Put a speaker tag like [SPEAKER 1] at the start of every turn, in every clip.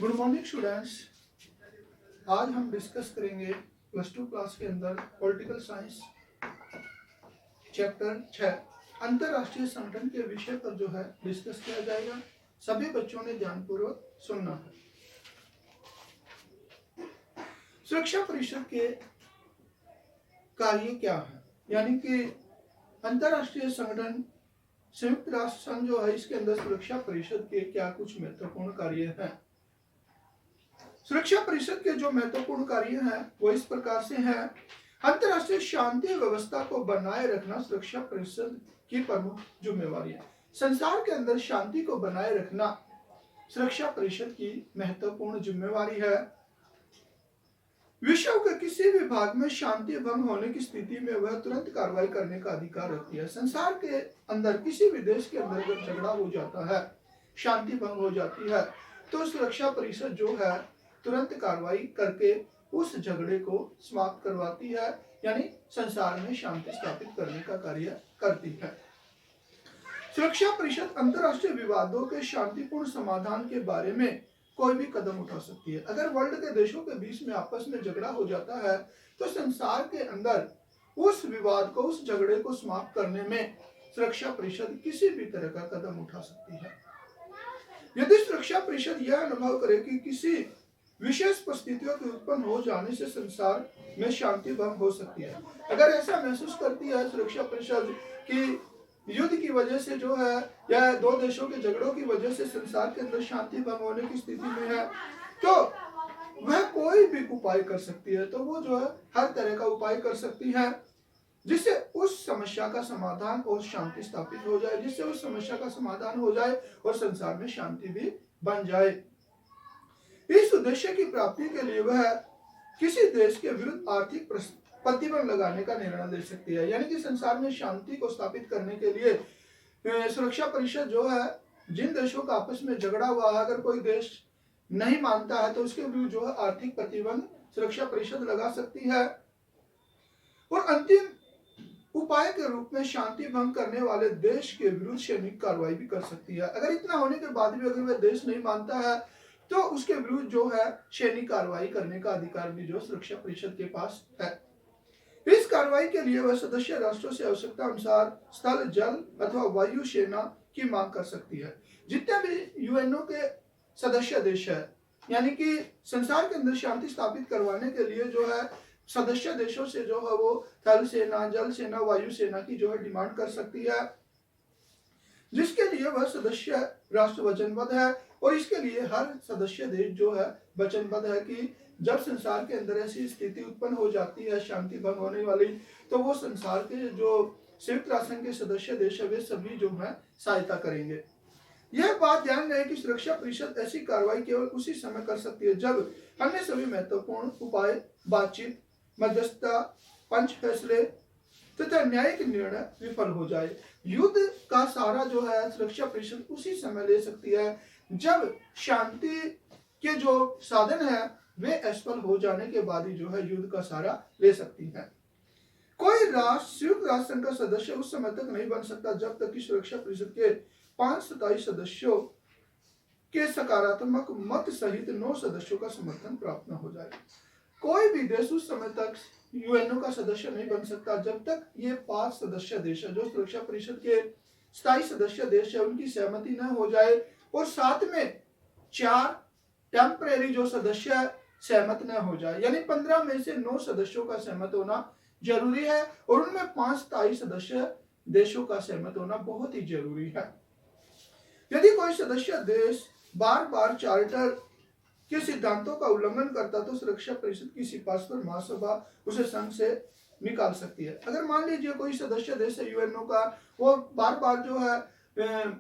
[SPEAKER 1] Good morning students. आज हम discuss करेंगे प्लस टू क्लास के अंदर पॉलिटिकल साइंस चैप्टर 6 अंतरराष्ट्रीय संगठन के विषय पर जो है डिस्कस किया जाएगा। सभी बच्चों ने ध्यानपूर्वक सुनना है। सुरक्षा परिषद के कार्य क्या है, यानी कि अंतरराष्ट्रीय संगठन संयुक्त राष्ट्र संघ जो है इसके अंदर सुरक्षा परिषद के क्या कुछ महत्वपूर्ण कार्य हैं। सुरक्षा परिषद के जो महत्वपूर्ण कार्य हैं वो इस प्रकार से हैं। अंतरराष्ट्रीय शांति व्यवस्था को बनाए रखना सुरक्षा परिषद की प्रमुख जिम्मेवारी है। संसार के अंदर शांति को बनाए रखना सुरक्षा परिषद की महत्वपूर्ण जिम्मेवारी है। विश्व के किसी भी भाग में शांति भंग होने की स्थिति में वह तुरंत कार्रवाई करने का अधिकार रखती है। संसार के अंदर किसी भी देश के अंदर अगर झगड़ा हो जाता है, शांति भंग हो जाती है, तो सुरक्षा परिषद जो है तुरंत कार्रवाई करके उस झगड़े को समाप्त करवाती है, यानी संसार में शांति स्थापित करने का कार्य करती है। सुरक्षा परिषद अंतरराष्ट्रीय विवादों के शांतिपूर्ण समाधान के बारे में कोई भी कदम उठा सकती है। अगर वर्ल्ड के देशों के बीच में आपस में झगड़ा हो जाता है तो संसार के अंदर उस विवाद को, उस झगड़े को समाप्त करने में सुरक्षा परिषद किसी भी तरह का कदम उठा सकती है। यदि सुरक्षा परिषद यह अनुभव करे कि किसी विशेष परिस्थितियों के उत्पन्न हो जाने से संसार में शांति भंग हो सकती है, अगर ऐसा महसूस करती है सुरक्षा परिषद कि युद्ध की वजह से जो है या दो देशों के झगड़ों की वजह से संसार के अंदर शांति भंग होने की स्थिति में है, तो वह कोई भी उपाय कर सकती है। तो वो जो है हर तरह का उपाय कर सकती है जिससे उस समस्या का समाधान और शांति स्थापित हो जाए, जिससे उस समस्या का समाधान हो जाए और संसार में शांति भी बन जाए। इस उद्देश्य की प्राप्ति के लिए वह किसी देश के विरुद्ध आर्थिक प्रतिबंध लगाने का निर्णय ले सकती है। यानी कि संसार में शांति को स्थापित करने के लिए सुरक्षा परिषद जो है जिन देशों का आपस में झगड़ा हुआ है, अगर कोई देश नहीं मानता है तो उसके विरुद्ध जो है आर्थिक प्रतिबंध सुरक्षा परिषद लगा सकती है। और अंतिम उपाय के रूप में शांति भंग करने वाले देश के विरुद्ध सैनिक कार्रवाई भी कर सकती है। अगर इतना होने के बाद भी अगर वह देश नहीं मानता है तो उसके विरुद्ध जो है सैनिक कार्रवाई करने का अधिकार भी जो सुरक्षा परिषद के पास है। इस कार्रवाई के लिए वह सदस्य राष्ट्रों से आवश्यकता अनुसार स्थल, जल अथवा वायु सेना की मांग कर सकती है। जितने भी यूएनओ के सदस्य देश है, यानी कि संसार के अंदर शांति स्थापित करवाने के लिए जो है सदस्य देशों से जो है वो थल सेना, जल सेना, वायु सेना की जो है डिमांड कर सकती है, जिसके लिए वह सदस्य राष्ट्र वचनबद्ध है। और इसके लिए हर सदस्य देश जो है वचनबद्ध है कि जब संसार के अंदर ऐसी स्थिति उत्पन्न हो जाती है शांति भंग होने वाली, तो वो संसार के जो संयुक्त राष्ट्र संघ के सदस्य देश है वे सभी जो है सहायता करेंगे। यह बात ध्यान रहे कि सुरक्षा परिषद ऐसी कार्रवाई केवल उसी समय कर सकती है जब अन्य सभी महत्वपूर्ण उपाय, बातचीत, मध्यस्थता, पंच फैसले तथा न्यायिक निर्णय विफल हो जाए। युद्ध का सहारा जो है सुरक्षा परिषद उसी समय ले सकती है जब शांति के जो साधन है वे असफल हो जाने के बाद ही जो है युद्ध का सहारा ले सकती है। कोई राष्ट्र संयुक्त राष्ट्र संघ का सदस्य उस समय तक नहीं बन सकता जब तक कि सुरक्षा परिषद के 5 स्थायी सदस्यों के सकारात्मक मत सहित 9 सदस्यों का समर्थन प्राप्त न हो जाए। कोई भी देश उस समय तक यूएनओ का सदस्य नहीं बन सकता जब तक ये 5 सदस्य देश है जो सुरक्षा परिषद के स्थायी सदस्य देश है उनकी सहमति न हो जाए और साथ में 4 टेम्परेरी जो सदस्य सहमत न हो जाए। यानी 15 में से 9 सदस्यों का सहमत होना जरूरी है और उनमें 5 स्थायी सदस्य देशों का सहमत होना बहुत ही जरूरी है। यदि कोई सदस्य देश बार बार चार्टर के सिद्धांतों का उल्लंघन करता तो सुरक्षा परिषद की सिफारिश पर महासभा उसे संघ से निकाल सकती है। अगर मान लीजिए कोई सदस्य देश है यूएनओ का, वो बार बार जो है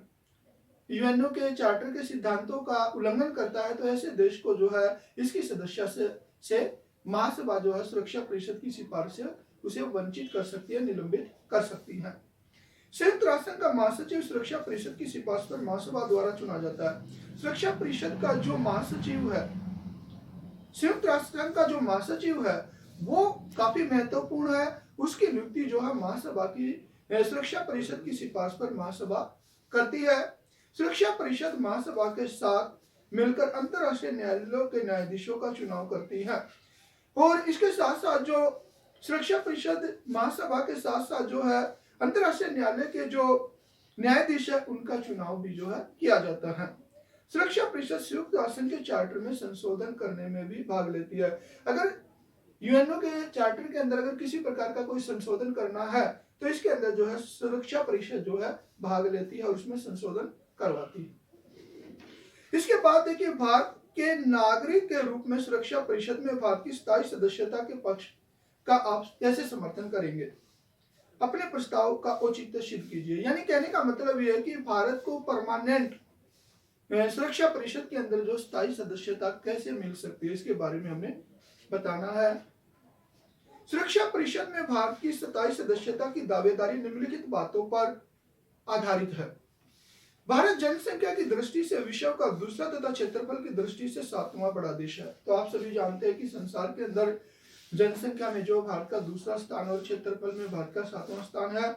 [SPEAKER 1] यूएनओ के चार्टर के सिद्धांतों का उल्लंघन करता है तो ऐसे देश को जो है इसकी सदस्य से महासभा जो है सुरक्षा परिषद की सिफारिश से उसे वंचित कर सकती है, निलंबित कर सकती है। संयुक्त राष्ट्र का महासचिव सुरक्षा परिषद की सिफारिश पर महासभा द्वारा चुना जाता है। सुरक्षा परिषद का जो महासचिव है, संयुक्त राष्ट्र का जो महासचिव है वो काफी महत्वपूर्ण है। उसकी नियुक्ति जो है महासभा की सुरक्षा परिषद की सिफारिश पर महासभा करती है। सुरक्षा परिषद महासभा के साथ मिलकर अंतर्राष्ट्रीय न्यायालयों के न्यायाधीशों का चुनाव करती है। और इसके साथ साथ जो सुरक्षा परिषद महासभा के साथ साथ जो है अंतर्राष्ट्रीय न्यायालय के जो न्यायाधीश है उनका चुनाव भी जो है किया जाता है। सुरक्षा परिषद संयुक्त राष्ट्र के चार्टर में संशोधन करने में भी भाग लेती है। अगर यूएनओ के चार्टर के अंदर अगर किसी प्रकार का कोई संशोधन करना है तो इसके अंदर जो है सुरक्षा परिषद जो है भाग लेती है और उसमें संशोधन करवाती है। इसके बाद देखिए, भारत के नागरिक के रूप में सुरक्षा परिषद में भारत की स्थायी सदस्यता के पक्ष का आप कैसे समर्थन करेंगे? अपने प्रस्ताव का औचित्य सिद्ध कीजिए। यानी कहने का मतलब यह है कि भारत को परमानेंट सुरक्षा परिषद के अंदर जो स्थायी सदस्यता कैसे मिल सकती है, इसके बारे में हमें बताना है। सुरक्षा परिषद में भारत की स्थायी सदस्यता की दावेदारी निम्नलिखित बातों पर आधारित है। भारत जनसंख्या की दृष्टि से विश्व का दूसरा तथा क्षेत्रफल की दृष्टि से 7वां बड़ा देश है। तो आप सभी जानते हैं कि संसार के अंदर जनसंख्या में जो भारत का दूसरा स्थान और क्षेत्रफल में भारत का 7वां स्थान है।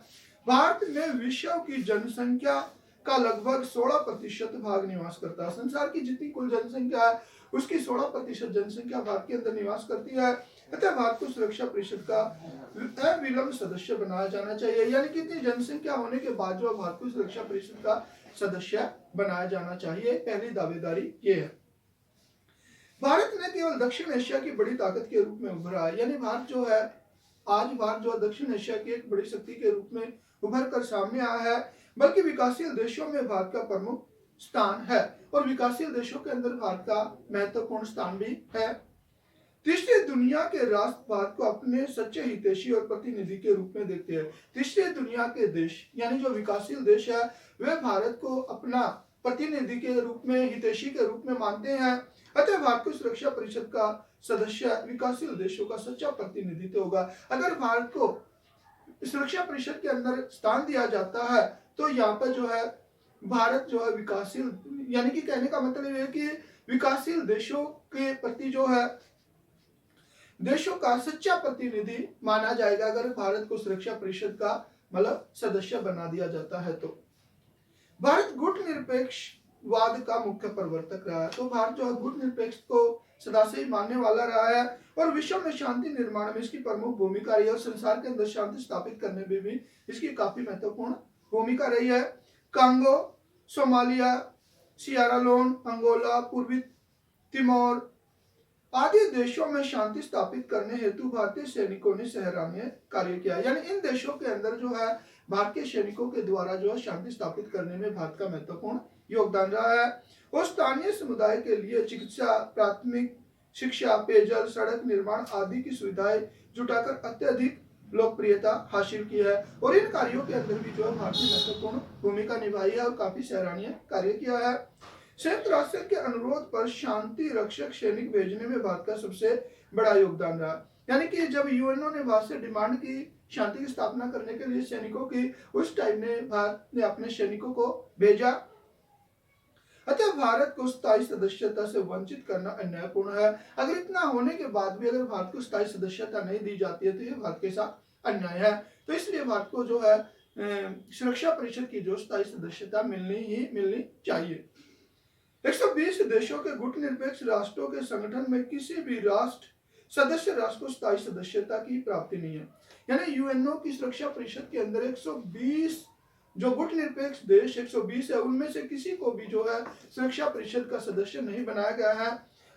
[SPEAKER 1] भारत में विश्व की जनसंख्या का लगभग 16% भाग निवास करता है। संसार की जितनी कुल जनसंख्या है उसकी 16% जनसंख्या भारत के अंदर निवास करती है। अतः भारत को सुरक्षा परिषद का अविलंब सदस्य बनाया जाना चाहिए। यानी कि इतनी जनसंख्या होने के बाद जो भारत को सुरक्षा परिषद का सदस्य बनाया जाना चाहिए, पहली दावेदारी ये है। भारत ने केवल दक्षिण एशिया की बड़ी ताकत के रूप में उभरा है। यानी भारत जो है आज भारत जो दक्षिण एशिया की एक बड़ी शक्ति के रूप में उभर कर सामने आया है, बल्कि विकासशील देशों में भारत का प्रमुख स्थान है और विकासशील देशों के अंदर भारत का महत्वपूर्ण स्थान भी है। तीसरी दुनिया के राष्ट्र भारत को अपने सच्चे हितैषी और प्रतिनिधि के रूप में देखते हैं। तीसरी दुनिया के देश यानी जो विकासशील देश है वे भारत को अपना प्रतिनिधि के रूप में, हितैषी के रूप में मानते हैं। अतः भारत को सुरक्षा परिषद का सदस्य विकासशील देशों का सच्चा प्रतिनिधित्व होगा। अगर भारत को सुरक्षा परिषद के अंदर स्थान दिया जाता है तो यहाँ पर जो है भारत जो है विकासशील, यानी कि कहने का मतलब है कि विकासशील देशों के प्रति जो है देशों का सच्चा प्रतिनिधि माना जाएगा अगर भारत को सुरक्षा परिषद का मतलब सदस्य बना दिया जाता है। तो भारत गुटनिरपेक्षवाद का मुख्य प्रवर्तक रहा है। तो भारत जो है गुटनिरपेक्ष को सदा से ही मानने वाला रहा है और विश्व में शांति निर्माण में इसकी प्रमुख भूमिका रही है और संसार के अंदर शांति स्थापित करने में भी इसकी काफी महत्वपूर्ण भूमिका रही है। Congo, Somalia, Sierra Leone, Angola, पूर्वी तिमोर आदि देशों में शांति स्थापित करने हेतु भारतीय सैनिकों ने सराहनीय कार्य किया। यानी इन देशों के अंदर जो है भारतीय सैनिकों के द्वारा जो है शांति स्थापित करने में भारत का महत्वपूर्ण योगदान रहा है और स्थानीय समुदाय के लिए चिकित्सा, प्राथमिक शिक्षा, पेयजल, सड़क निर्माण आदि की सुविधाएं जुटाकर अत्यधिक लोकप्रियता हासिल की है और इन कार्यों के अंदर भी जो है भारत ने महत्वपूर्ण भूमिका निभाई है और काफी सराहनीय कार्य किया है। संयुक्त राष्ट्र के अनुरोध पर शांति रक्षक सैनिक भेजने में भारत का सबसे बड़ा योगदान रहा। यानी कि जब यूएनओ ने भारत से डिमांड की शांति की स्थापना करने के लिए सैनिकों की, उस टाइम ने भारत ने अपने सैनिकों को भेजा। अतः भारत को स्थायी सदस्यता से वंचित करना अन्यायपूर्ण है। अगर इतना होने के बाद भी अगर भारत को स्थायी सदस्यता नहीं दी जाती है तो ये भारत के साथ अन्याय है। तो इसलिए भारत को जो है सुरक्षा परिषद की जो स्थायी सदस्यता मिलनी चाहिए। 120 देशों के गुटनिरपेक्ष राष्ट्रों के संगठन में किसी भी राष्ट्र सदस्य राष्ट्र को स्थायी सदस्यता की प्राप्ति नहीं है। यानी यूएनओ की सुरक्षा परिषद के अंदर 120 जो गुटनिरपेक्ष देश 120 है उनमें से किसी को भी जो है सुरक्षा परिषद का सदस्य नहीं बनाया गया है।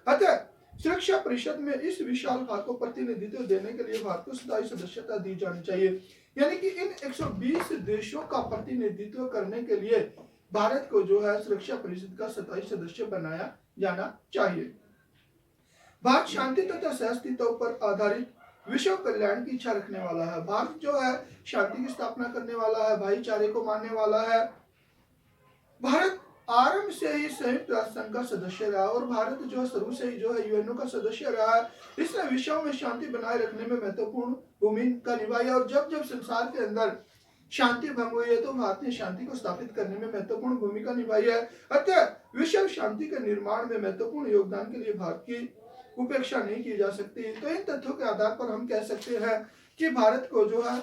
[SPEAKER 1] अतः सुरक्षा परिषद में इस विशाल भाग को प्रतिनिधित्व देने के लिए भारत को स्थायी सदस्यता दी जानी चाहिए। यानी कि इन 120 देशों का प्रतिनिधित्व करने के लिए भारत को जो है सुरक्षा परिषद का स्थायी सदस्य बनाया जाना चाहिए। भारत शांति तथा सहअस्तित्व पर आधारित विश्व कल्याण की इच्छा रखने वाला है। भारत जो है शांति की स्थापना करने वाला है, भाईचारे को मानने वाला है। भारत आरंभ से ही संयुक्त राष्ट्र संघ का सदस्य रहा और भारत जो है शुरू से ही जो है यूएनओ का सदस्य रहा है। इसने विश्व में शांति बनाए रखने में महत्वपूर्ण भूमिका निभाई और जब जब संसार के अंदर शांति भंग हुई है तो भारत ने शांति को स्थापित करने में महत्वपूर्ण भूमिका निभाई है। अतः विश्व शांति के निर्माण में महत्वपूर्ण योगदान के लिए भारत की उपेक्षा नहीं की जा सकती। तो इन तथ्यों के आधार पर हम कह सकते हैं कि भारत को जो है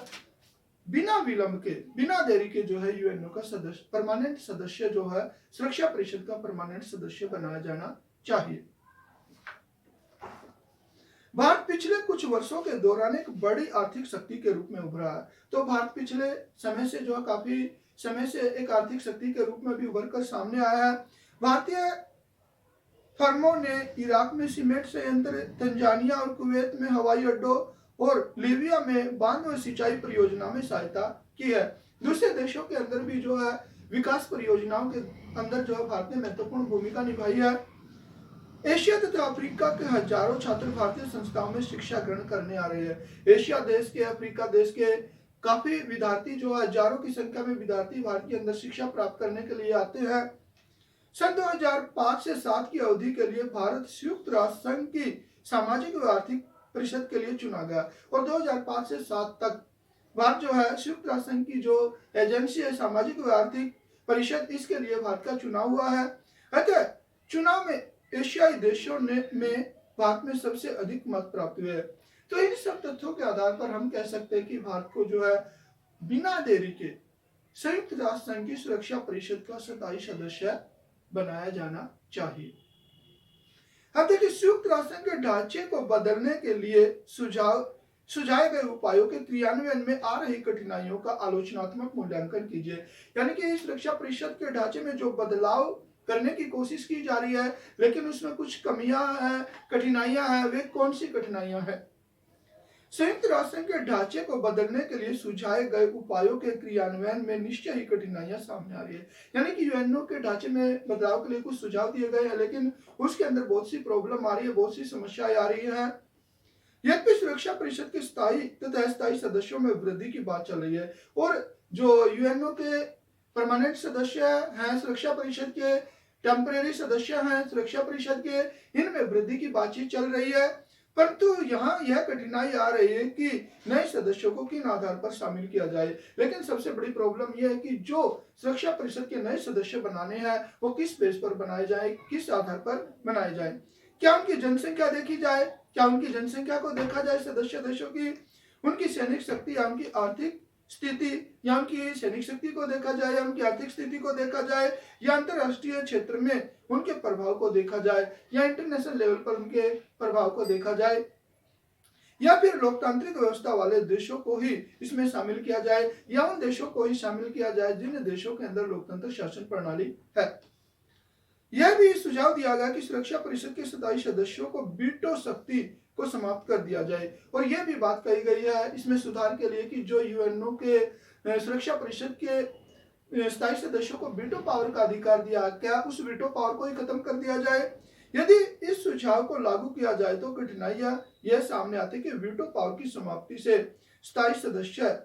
[SPEAKER 1] बिना विलंब के, बिना देरी के जो है यूएनओ का सदस्य, परमानेंट सदस्य जो है, सुरक्षा परिषद का परमानेंट सदस्य बनाया जाना चाहिए। भारत पिछले कुछ वर्षों के दौरान एक बड़ी आर्थिक शक्ति के रूप में उभरा है। तो भारत पिछले समय से जो है, काफी समय से एक आर्थिक शक्ति के रूप में भी उभर कर सामने आया है। भारतीय फर्मों ने इराक में सीमेंट संयंत्र, तंजानिया और कुवैत में हवाई अड्डों और लीबिया में बांध और सिंचाई परियोजना में सहायता की है। दूसरे देशों के अंदर भी जो है विकास परियोजनाओं के अंदर जो है भारत ने महत्वपूर्ण भूमिका निभाई है। एशिया तथा अफ्रीका के हजारों छात्र भारतीय संस्थाओं में शिक्षा ग्रहण करने आ रहे हैं। एशिया देश के, अफ्रीका देश के काफी विद्यार्थी जो हजारों की संख्या में विद्यार्थी भारत के अंदर शिक्षा प्राप्त करने के लिए आते हैं। सन 2005 से 7 की अवधि के लिए भारत संयुक्त राष्ट्र संघ की सामाजिक व आर्थिक परिषद के लिए चुना गया और 2005 से 7 तक भारत जो है संयुक्त राष्ट्र संघ की जो एजेंसी है, सामाजिक व आर्थिक परिषद, इसके लिए भारत का चुनाव हुआ है। अतः चुनाव में एशियाई देशों में भारत में सबसे अधिक मत प्राप्त हुए। तो इन सब तथ्यों के आधार पर हम कह सकते हैं कि भारत को जो है बिना देरी के संयुक्त राष्ट्र संघ की सुरक्षा परिषद का स्थायी सदस्य बनाया जाना चाहिए। अब देखिए, संयुक्त राष्ट्र संघ के ढांचे को बदलने के लिए सुझाए गए उपायों के क्रियान्वयन में आ रही कठिनाइयों का आलोचनात्मक मूल्यांकन कीजिए। यानी कि सुरक्षा परिषद के ढांचे में जो बदलाव करने की कोशिश की जा रही है, लेकिन उसमें कुछ कमियां हैं, कठिनाइयां हैं। वे कौन सी कठिनाइयां हैं? संयुक्त राष्ट्र के ढांचे को बदलने के लिए सुझाए गए उपायों के क्रियान्वयन में निश्चय ही कठिनाइयां सामने आ रही है। यानी कि यूएनओ के ढांचे में बदलाव के लिए कुछ सुझाव दिए गए हैं, लेकिन उसके अंदर बहुत सी प्रॉब्लम आ रही है, बहुत सी समस्याएं आ रही है। यद्यपि सुरक्षा परिषद के स्थायी तथा अस्थायी सदस्यों में वृद्धि की बात चल रही है और जो यूएनओ के परमानेंट सदस्य हैं, सुरक्षा परिषद के टेम्परेरी सदस्य हैं सुरक्षा परिषद के, इनमें वृद्धि की बातचीत चल रही है। परंतु यहाँ यह कठिनाई आ रही है कि नए सदस्यों को किन आधार पर शामिल किया जाए। लेकिन सबसे बड़ी प्रॉब्लम यह है कि जो सुरक्षा परिषद के नए सदस्य बनाने हैं वो किस बेस पर बनाए जाए, किस आधार पर बनाए जाए। क्या उनकी जनसंख्या देखी जाए, क्या उनकी जनसंख्या को देखा जाए सदस्य देशों की, उनकी सैनिक शक्ति या उनकी आर्थिक स्थिति या उनकी सैनिक शक्ति को देखा जाए, या उनकी आर्थिक स्थिति को देखा जाए, या अंतरराष्ट्रीय क्षेत्र में उनके प्रभाव को देखा जाए, या इंटरनेशनल लेवल पर उनके प्रभाव को देखा जाए, या फिर लोकतांत्रिक व्यवस्था वाले देशों को ही इसमें शामिल किया जाए, या उन देशों को ही शामिल किया जाए जिन देशों के अंदर लोकतंत्र शासन प्रणाली है। यह भी सुझाव दिया गया कि सुरक्षा परिषद के स्थायी सदस्यों को वीटो शक्ति को समाप्त कर दिया जाए। और यह भी बात कही गई है इसमें सुधार के लिए कि जो यूएनओ के सुरक्षा परिषद के स्थायी सदस्यों को वीटो पावर का अधिकार दिया, क्या उस वीटो पावर को ही खत्म कर दिया जाए। यदि इस सुझाव को लागू किया जाए तो कठिनाइयां यह सामने आती कि वीटो पावर की समाप्ति से स्थायी सदस्य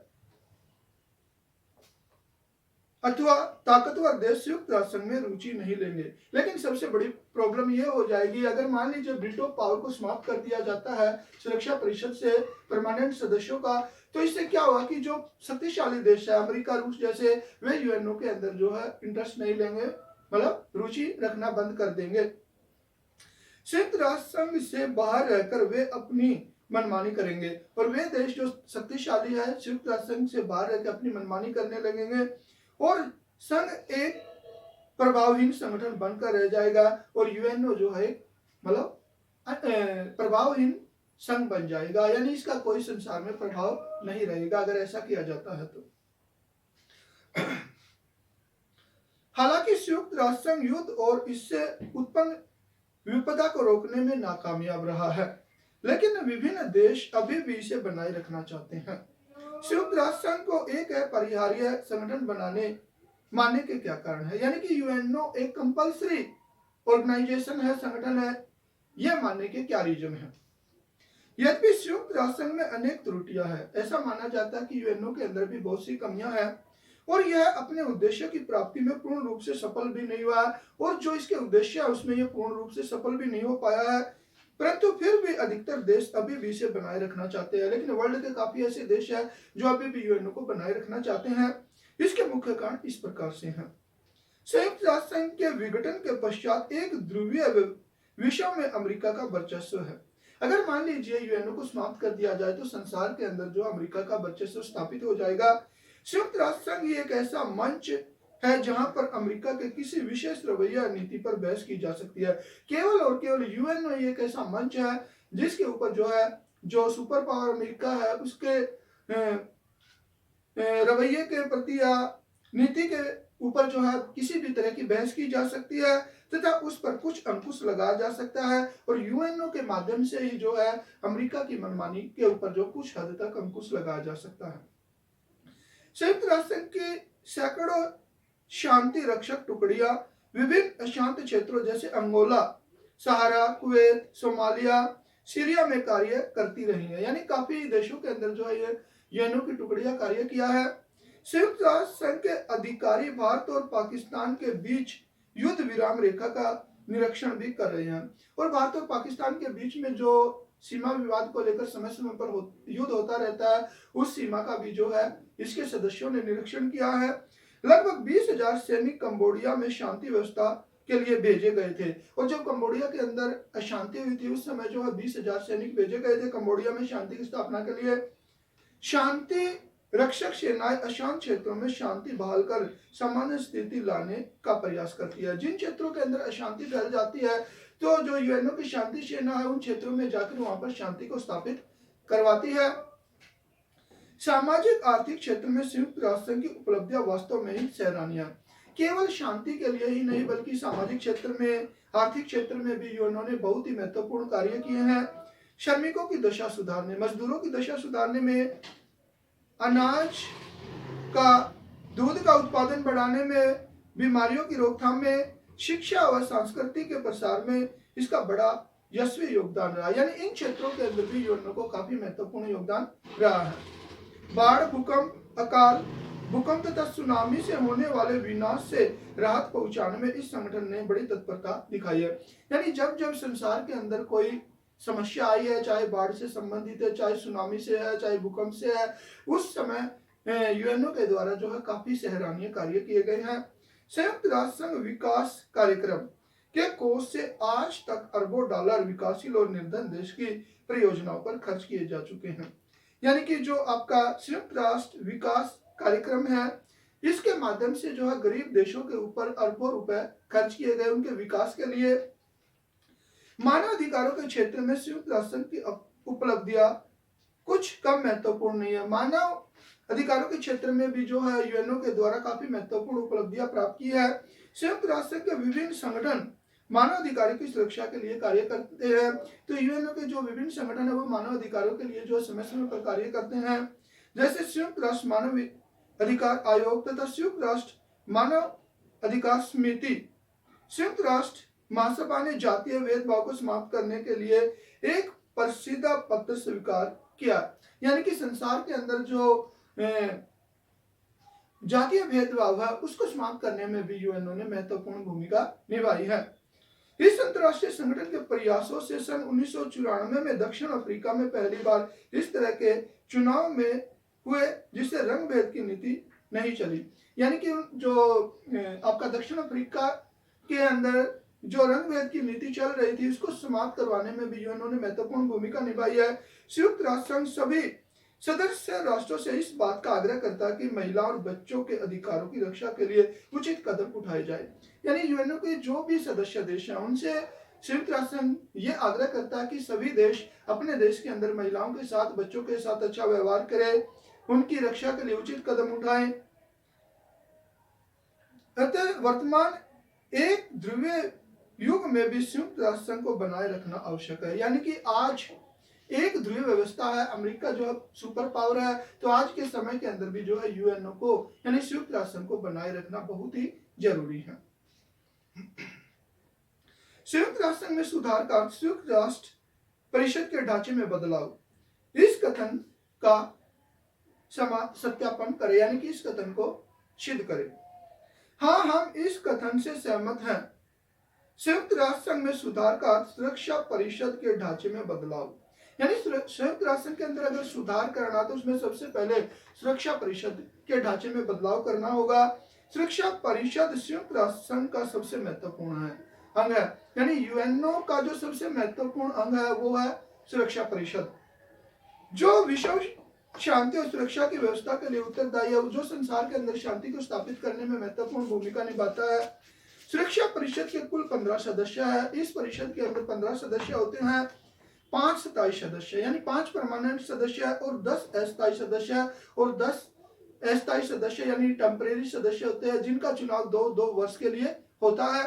[SPEAKER 1] अथवा ताकतवर देश संयुक्त राष्ट्र संघ में रुचि नहीं लेंगे। लेकिन सबसे बड़ी प्रॉब्लम यह हो जाएगी, अगर मान लीजिए वीटो पावर को समाप्त कर दिया जाता है सुरक्षा परिषद से परमानेंट सदस्यों का, तो इससे क्या होगा कि जो शक्तिशाली देश है अमेरिका, रूस जैसे, वे यूएनओ के अंदर जो है इंटरेस्ट नहीं लेंगे, मतलब रुचि रखना बंद कर देंगे। संयुक्त राष्ट्र संघ से बाहर रहकर वे अपनी मनमानी करेंगे और वे देश जो शक्तिशाली है संयुक्त राष्ट्र संघ से बाहर रहकर अपनी मनमानी करने लगेंगे और संघ एक प्रभावहीन संगठन बनकर रह जाएगा और यूएनओ जो है मतलब प्रभावहीन संघ बन जाएगा। यानी इसका कोई संसार में प्रभाव नहीं रहेगा अगर ऐसा किया जाता है तो। हालांकि संयुक्त राष्ट्र संघ युद्ध और इससे उत्पन्न विपदा को रोकने में नाकामयाब रहा है, लेकिन विभिन्न देश अभी भी इसे बनाए रखना चाहते हैं। संयुक्त राष्ट्र संघ को एक अपरिहार्य संगठन मानने के क्या कारण है, यानी कि यूएनओ एक कंपल्सरी ऑर्गेनाइजेशन है, संगठन है, यह मानने के क्या रीजन है। यद्यपि संयुक्त राष्ट्र संघ में अनेक त्रुटियां हैं, ऐसा माना जाता है कि यूएनओ के अंदर भी बहुत सी कमियां हैं और यह अपने उद्देश्य की प्राप्ति में पूर्ण रूप से सफल भी नहीं हुआ और जो इसके उद्देश्य है उसमें यह पूर्ण रूप से सफल भी नहीं हो पाया है। परंतु फिर भी अधिकतर देश अभी भी इसे बनाए रखना चाहते हैं, लेकिन वर्ल्ड के काफी ऐसे देश हैं जो अभी भी यूएनओ को बनाए रखना चाहते हैं। इसके मुख्य कारण इस प्रकार से हैं। संयुक्त राष्ट्र संघ के विघटन के पश्चात एक ध्रुवीय विश्व में अमेरिका का वर्चस्व है। अगर मान लीजिए यूएनओ को समाप्त कर दिया जाए तो संसार के अंदर जो अमेरिका का वर्चस्व स्थापित हो जाएगा। संयुक्त राष्ट्र संघ ये एक ऐसा मंच है जहां पर अमेरिका के किसी विशेष रवैया नीति पर बहस की जा सकती है। केवल और केवल यूएनओ एक ऐसा मंच है जिसके ऊपर जो है जो सुपर पावर अमेरिका है उसके रवैये के प्रति या नीति के ऊपर जो है किसी भी तरह की बहस की जा सकती है तथा उस पर कुछ अंकुश लगाया जा सकता है और यूएनओ के माध्यम से ही जो है अमेरिका की मनमानी के ऊपर जो कुछ हद तक अंकुश लगाया जा सकता है। संयुक्त राष्ट्र संघ की सैकड़ों शांति रक्षक टुकड़ियां विभिन्न अशांत क्षेत्रों जैसे अंगोला, सहारा, कुवैत, सोमालिया, सीरिया में कार्य करती रही है। यानी काफी देशों के अंदर जो है ये यूएनओ की टुकड़ियां कार्य किया है। संयुक्त राष्ट्र संघ के अधिकारी भारत और पाकिस्तान के बीच युद्ध विराम रेखा का निरीक्षण भी कर रहे हैं और भारत और पाकिस्तान के बीच में जो सीमा विवाद को लेकर समय समय पर युद्ध होता रहता है उस सीमा का भी जो है इसके सदस्यों ने निरीक्षण किया है। लगभग 20,000 सैनिक कंबोडिया में शांति व्यवस्था के लिए भेजे गए थे और जब कंबोडिया के अंदर अशांति हुई थी उस समय जो है 20,000 सैनिक भेजे गए थे कंबोडिया में शांति की स्थापना के लिए। शांति रक्षक सेनाएं अशांत क्षेत्रों में शांति बहाल कर सामान्य स्थिति लाने का प्रयास करती है। जिन क्षेत्रों के अंदर अशांति फैल जाती है तो जो यूएनओ की शांति सेना है उन क्षेत्रों में जाकर वहां पर शांति को स्थापित करवाती है। सामाजिक आर्थिक क्षेत्र में संयुक्त राष्ट्र संघ की उपलब्धियां वास्तव में ही सराहनीय। केवल शांति के लिए ही नहीं बल्कि सामाजिक क्षेत्र में, आर्थिक क्षेत्र में भी यूएनओ ने बहुत ही महत्वपूर्ण कार्य किए हैं। श्रमिकों की दशा सुधारने, मजदूरों की दशा सुधारने में, अनाज का, दूध का उत्पादन बढ़ाने में, बीमारियों की रोकथाम में, शिक्षा और संस्कृति के प्रसार में इसका बड़ा यशस्वी योगदान रहा। यानी इन क्षेत्रों के अंदर भी यूएनओ को काफी महत्वपूर्ण योगदान रहा है। बाढ़, भूकंप, अकाल, भूकंप तथा सुनामी से होने वाले विनाश से राहत पहुंचाने में इस संगठन ने बड़ी तत्परता दिखाई है। यानी जब जब संसार के अंदर कोई समस्या आई है, चाहे बाढ़ से संबंधित है, चाहे सुनामी से है, चाहे भूकंप से है, उस समय यूएनओ के द्वारा जो है काफी सराहनीय कार्य किए गए हैं। संयुक्त राष्ट्र संघ विकास कार्यक्रम के कोष से आज तक अरबों डॉलर विकासशील और निर्धन देश की परियोजनाओं पर खर्च किए जा चुके हैं। यानी कि जो आपका संयुक्त राष्ट्र विकास कार्यक्रम है इसके माध्यम से जो है गरीब देशों के ऊपर अरबों रुपए खर्च किए गए उनके विकास के लिए। मानव अधिकारों के क्षेत्र में संयुक्त राष्ट्र संघ की उपलब्धियां कुछ कम महत्वपूर्ण नहीं है। मानव अधिकारों के क्षेत्र में भी जो है यूएनओ के द्वारा काफी महत्वपूर्ण उपलब्धियां प्राप्त की है। संयुक्त राष्ट्र के विभिन्न संगठन मानव अधिकारों की सुरक्षा के लिए कार्य करते हैं। तो यूएनओ के जो विभिन्न संगठन है वो मानव अधिकारों के लिए जो समय समय पर कार्य करते हैं, जैसे संयुक्त राष्ट्र मानव अधिकार आयोग तथा संयुक्त राष्ट्र मानव अधिकार समिति। संयुक्त राष्ट्र महासभा ने जातीय भेदभाव को समाप्त करने के लिए एक प्रसिद्ध पत्र स्वीकार किया। यानी कि संसार के अंदर जो जातीय भेदभाव है उसको समाप्त करने में भी यूएनओ ने महत्वपूर्ण भूमिका निभाई है। इस अंतर्राष्ट्रीय संगठन के प्रयासों से सन 1994 में दक्षिण अफ्रीका में पहली बार इस तरह के चुनाव में हुए जिससे रंग भेद की नीति नहीं चली। यानी कि जो आपका दक्षिण अफ्रीका के अंदर जो रंग भेद की नीति चल रही थी उसको समाप्त करवाने में भी यूएनओ ने महत्वपूर्ण भूमिका निभाई है। संयुक्त राष्ट्र संघ सभी सदस्य राष्ट्रों से इस बात का आग्रह करता है कि महिला और बच्चों के अधिकारों की रक्षा के लिए उचित कदम उठाए जाए। यानी यूएनओ के जो भी सदस्य देश हैं उनसे संयुक्त राष्ट्र संघ ये आग्रह करता है कि सभी देश अपने देश के अंदर महिलाओं के साथ, बच्चों के साथ अच्छा व्यवहार करें, उनकी रक्षा के लिए उचित कदम उठाएं। अतः वर्तमान एक ध्रुवीय युग में भी संयुक्त राष्ट्र संघ को बनाए रखना आवश्यक है। यानी कि आज एक ध्रुवीय व्यवस्था है, अमेरिका जो है सुपर पावर है, तो आज के समय के अंदर भी जो है यूएनओ को यानी संयुक्त राष्ट्र संघ को बनाए रखना बहुत ही जरूरी है। संयुक्त राष्ट्र संघ में सुधार का संयुक्त राष्ट्र परिषद के ढांचे में बदलाव, इस कथन का सत्यापन करें, यानी कि इस कथन को सिद्ध करें। हाँ, हम इस कथन से सहमत हैं। संयुक्त राष्ट्र संघ में सुधार का सुरक्षा परिषद के ढांचे में बदलाव, यानी संयुक्त राष्ट्र के अंदर अगर सुधार करना तो उसमें सबसे पहले सुरक्षा परिषद के ढांचे में बदलाव करना होगा। सुरक्षा परिषद संयुक्त राष्ट्र संघ का सबसे महत्वपूर्ण अंग है। यानी यूएनओ का जो सबसे महत्वपूर्ण अंग है वो है सुरक्षा परिषद जो विश्व शांति और सुरक्षा की व्यवस्था के लिए उत्तरदायी है, जो संसार के अंदर शांति को स्थापित करने में महत्वपूर्ण भूमिका निभाता है। सुरक्षा परिषद के कुल 15 सदस्य है। इस परिषद के अंदर 15 सदस्य होते हैं, 5 स्थायी सदस्य यानी 5 परमानेंट सदस्य और 10 अस्थायी सदस्य और 10 अस्थायी सदस्य यानी टेम्परेरी सदस्य होते हैं, जिनका चुनाव 2-2 वर्ष के लिए होता है।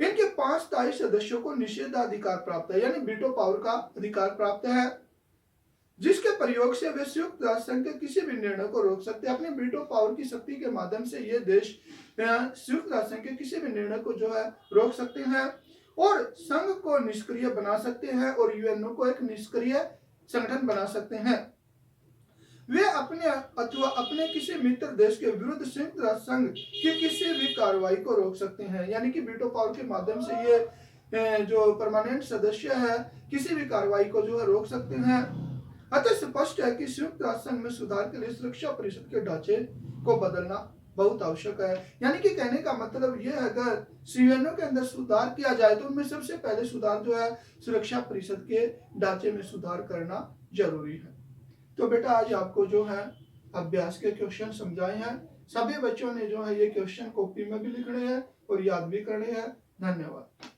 [SPEAKER 1] इनके 5 स्थायी सदस्यों को निषेधाधिकार प्राप्त है यानी वीटो पावर का अधिकार प्राप्त है, जिसके प्रयोग से वे संयुक्त राष्ट्र संघ के किसी भी निर्णय को रोक सकते हैं। अपने वीटो पावर की शक्ति के माध्यम से ये देश संयुक्त राष्ट्र संघ के किसी भी निर्णय को जो है रोक सकते हैं और संघ को निष्क्रिय बना सकते हैं और यूएनओ को एक निष्क्रिय संगठन बना सकते हैं। वे अपने अथवा अपने किसी मित्र देश के विरुद्ध संयुक्त राष्ट्र संघ की किसी भी कार्रवाई को रोक सकते हैं, यानी कि वीटो पावर के माध्यम से ये जो परमानेंट सदस्य है किसी भी कार्रवाई को जो है रोक सकते हैं। अतः स्पष्ट है कि संयुक्त राष्ट्र संघ में सुधार के लिए सुरक्षा परिषद के ढांचे को बदलना बहुत आवश्यक है। यानी कि कहने का मतलब यह है, अगर यूएनओ के अंदर सुधार किया जाए तो उनमें सबसे पहले सुधार जो है सुरक्षा परिषद के ढांचे में सुधार करना जरूरी है। तो बेटा आज आपको जो है अभ्यास के क्वेश्चन समझाए हैं। सभी बच्चों ने जो है ये क्वेश्चन कॉपी में भी लिखने हैं और याद भी करने हैं। धन्यवाद।